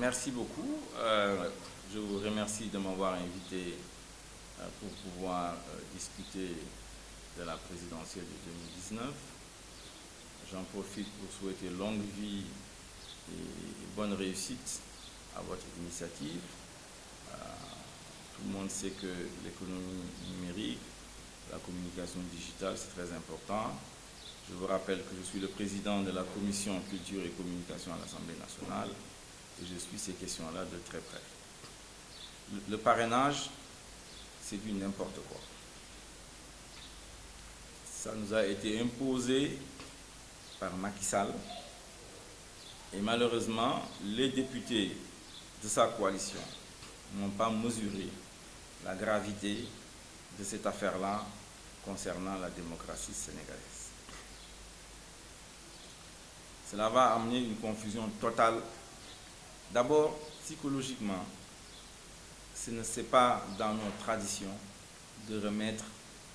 Merci beaucoup. Je vous remercie de m'avoir invité pour pouvoir discuter de la présidentielle de 2019. J'en profite pour souhaiter longue vie et bonne réussite à votre initiative. Tout le monde sait que l'économie numérique, la communication digitale, c'est très important. Je vous rappelle que je suis le président de la commission culture et communication à l'Assemblée nationale et je suis ces questions-là de très près. Le parrainage, c'est du n'importe quoi. Ça nous a été imposé par Macky Sall et malheureusement, les députés de sa coalition n'ont pas mesuré la gravité de cette affaire-là concernant la démocratie sénégalaise. Cela va amener une confusion totale. D'abord, psychologiquement, ce n'est pas dans notre tradition de remettre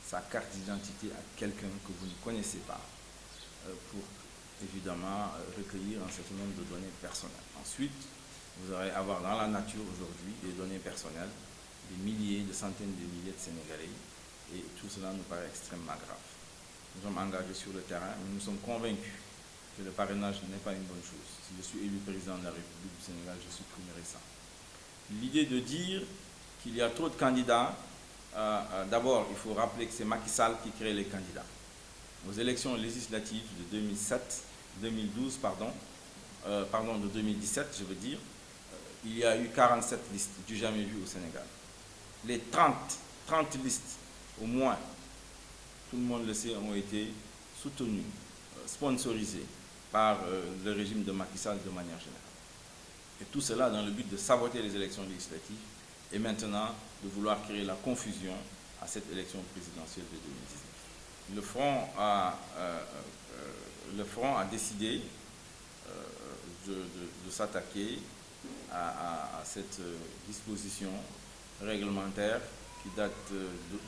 sa carte d'identité à quelqu'un que vous ne connaissez pas pour évidemment recueillir un certain nombre de données personnelles. Ensuite, vous allez avoir dans la nature aujourd'hui des données personnelles, des milliers, des centaines de milliers de Sénégalais et tout cela nous paraît extrêmement grave. Nous sommes engagés sur le terrain, mais nous sommes convaincus que le parrainage n'est pas une bonne chose. Si je suis élu président de la République du Sénégal, je supprimerai ça. L'idée de dire qu'il y a trop de candidats, d'abord, il faut rappeler que c'est Macky Sall qui crée les candidats. Aux élections législatives de 2017, je veux dire, il y a eu 47 listes, du jamais vu au Sénégal. Les 30 listes, au moins, tout le monde le sait, ont été soutenues, sponsorisées par le régime de Macky Sall de manière générale. Et tout cela dans le but de saboter les élections législatives et maintenant de vouloir créer la confusion à cette élection présidentielle de 2019. Le Front a décidé de s'attaquer à cette disposition réglementaire qui date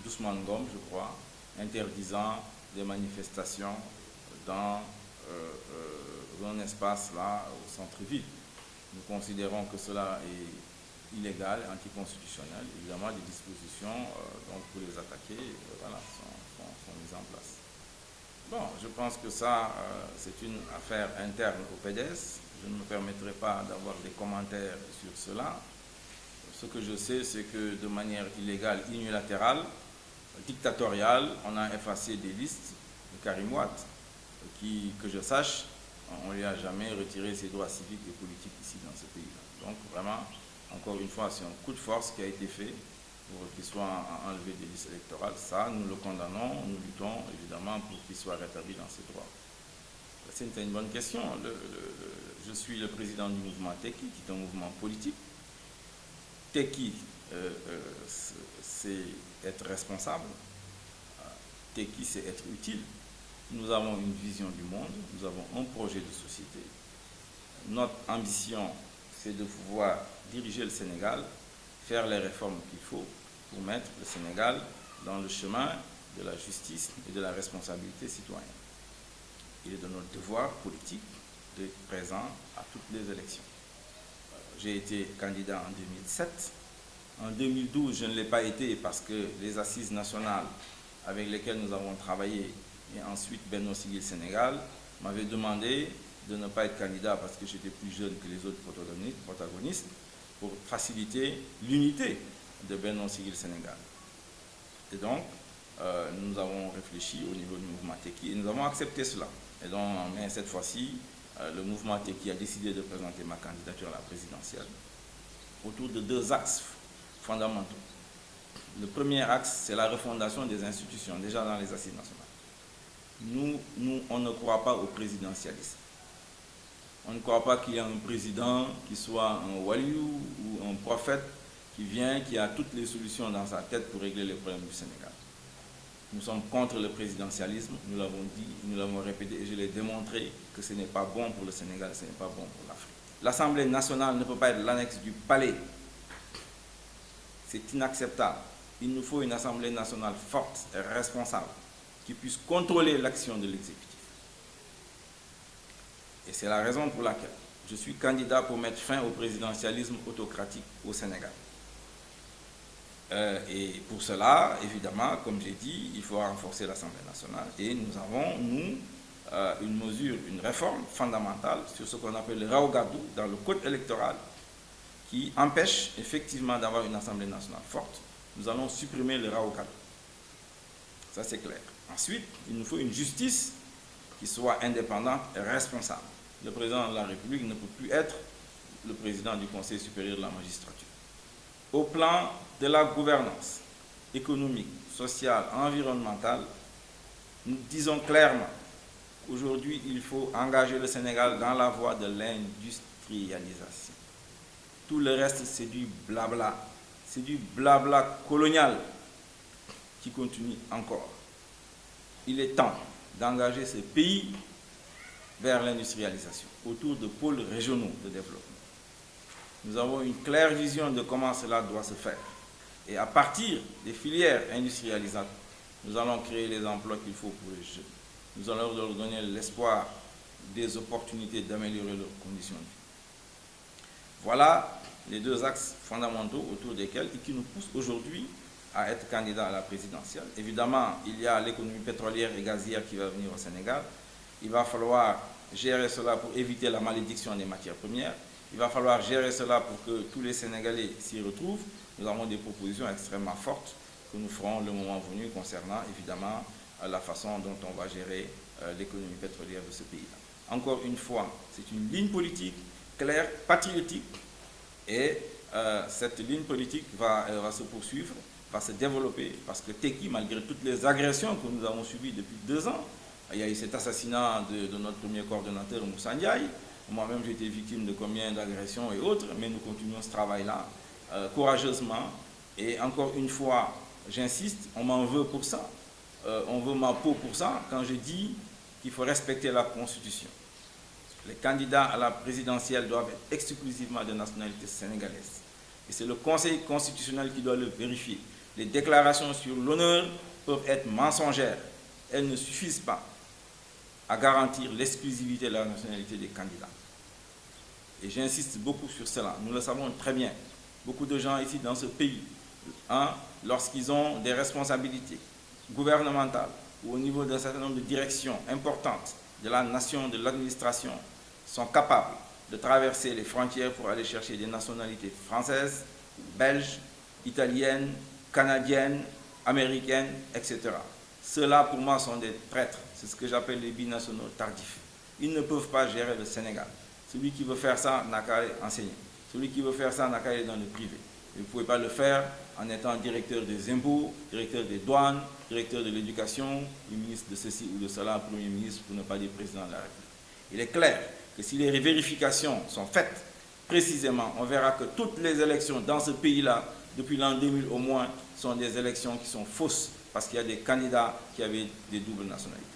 d'Ousmane Ngom, je crois, interdisant des manifestations dans un espace là au centre-ville. Nous considérons que cela est illégal, anticonstitutionnel. Évidemment, des dispositions donc pour les attaquer voilà, sont mises en place. Bon, je pense que ça, c'est une affaire interne au PDS. Je ne me permettrai pas d'avoir des commentaires sur cela. Ce que je sais, c'est que de manière illégale, unilatérale, dictatoriale, on a effacé des listes de Karim Wade, qui, que je sache, on ne lui a jamais retiré ses droits civiques et politiques ici dans ce pays-là. Donc vraiment, encore une fois, c'est un coup de force qui a été fait pour qu'il soit enlevé des listes électorales. Ça, nous le condamnons, nous luttons évidemment pour qu'il soit rétabli dans ses droits. C'est une bonne question. Je suis le président du mouvement Tekki, qui est un mouvement politique. Tekki, c'est être responsable. Tekki, c'est être utile. Nous avons une vision du monde, nous avons un projet de société. Notre ambition, c'est de pouvoir diriger le Sénégal, faire les réformes qu'il faut pour mettre le Sénégal dans le chemin de la justice et de la responsabilité citoyenne. Il est de notre devoir politique d'être présent à toutes les élections. J'ai été candidat en 2007. En 2012, je ne l'ai pas été parce que les assises nationales avec lesquelles nous avons travaillé et ensuite Benno Siggil Sénégal m'avait demandé de ne pas être candidat parce que j'étais plus jeune que les autres protagonistes pour faciliter l'unité de Benno Siggil Sénégal. Et donc, nous avons réfléchi au niveau du mouvement Tekki et nous avons accepté cela. Et donc, mais cette fois-ci, le mouvement Tekki a décidé de présenter ma candidature à la présidentielle autour de deux axes fondamentaux. Le premier axe, c'est la refondation des institutions, déjà dans les assises nationales. Nous, on ne croit pas au présidentialisme. On ne croit pas qu'il y ait un président qui soit un waliou ou un prophète qui vient, qui a toutes les solutions dans sa tête pour régler les problèmes du Sénégal. Nous sommes contre le présidentialisme, nous l'avons dit, nous l'avons répété et je l'ai démontré que ce n'est pas bon pour le Sénégal, ce n'est pas bon pour l'Afrique. L'Assemblée nationale ne peut pas être l'annexe du palais. C'est inacceptable. Il nous faut une Assemblée nationale forte et responsable qui puisse contrôler l'action de l'exécutif. Et c'est la raison pour laquelle Je suis candidat pour mettre fin au présidentialisme autocratique au Sénégal. Et pour cela, évidemment, comme j'ai dit, il faut renforcer l'Assemblée nationale. Et nous avons, nous, une réforme fondamentale sur ce qu'on appelle le Raogadou dans le code électoral qui empêche effectivement d'avoir une Assemblée nationale forte. Nous allons supprimer le Raogadou. Ça, c'est clair. Ensuite, il nous faut une justice qui soit indépendante et responsable. Le président de la République ne peut plus être le président du Conseil supérieur de la magistrature. Au plan de la gouvernance économique, sociale, environnementale, nous disons clairement qu'aujourd'hui, il faut engager le Sénégal dans la voie de l'industrialisation. Tout le reste, c'est du blabla. C'est du blabla colonial qui continue encore. Il est temps d'engager ce pays vers l'industrialisation, autour de pôles régionaux de développement. Nous avons une claire vision de comment cela doit se faire. Et à partir des filières industrialisantes, nous allons créer les emplois qu'il faut pour les jeunes. Nous allons leur donner l'espoir des opportunités d'améliorer leurs conditions de vie. Voilà les deux axes fondamentaux autour desquels et qui nous poussent aujourd'hui à être candidat à la présidentielle. Évidemment, il y a l'économie pétrolière et gazière qui va venir au Sénégal. Il va falloir gérer cela pour éviter la malédiction des matières premières. Il va falloir gérer cela pour que tous les Sénégalais s'y retrouvent. Nous avons des propositions extrêmement fortes que nous ferons le moment venu concernant évidemment la façon dont on va gérer l'économie pétrolière de ce pays-là. Encore une fois, c'est une ligne politique claire, patriotique, et cette ligne politique va se poursuivre, va se développer, parce que Tekki, malgré toutes les agressions que nous avons subies depuis 2 ans, il y a eu cet assassinat de notre premier coordonnateur, Moussa Ndiaye. Moi-même, j'ai été victime de combien d'agressions et autres, mais nous continuons ce travail-là courageusement. Et encore une fois, j'insiste, on m'en veut pour ça. On veut ma peau pour ça, quand je dis qu'il faut respecter la Constitution. Les candidats à la présidentielle doivent être exclusivement de nationalité sénégalaise. Et c'est le Conseil constitutionnel qui doit le vérifier. Les déclarations sur l'honneur peuvent être mensongères. Elles ne suffisent pas à garantir l'exclusivité de la nationalité des candidats. Et j'insiste beaucoup sur cela. Nous le savons très bien. Beaucoup de gens ici dans ce pays, lorsqu'ils ont des responsabilités gouvernementales ou au niveau d'un certain nombre de directions importantes de la nation, de l'administration, sont capables de traverser les frontières pour aller chercher des nationalités françaises, belges, italiennes, canadiennes, américaines, etc. Ceux-là, pour moi, sont des traîtres. C'est ce que j'appelle les binationaux tardifs. Ils ne peuvent pas gérer le Sénégal. Celui qui veut faire ça n'a qu'à aller enseigner. Celui qui veut faire ça n'a qu'à aller dans le privé. Vous ne pouvez pas le faire en étant directeur des impôts, directeur des douanes, directeur de l'éducation, ministre de ceci ou de cela, premier ministre, pour ne pas dire président de la République. Il est clair que si les vérifications sont faites précisément, on verra que toutes les élections dans ce pays-là, depuis l'an 2000 au moins, sont des élections qui sont fausses, parce qu'il y a des candidats qui avaient des doubles nationalités.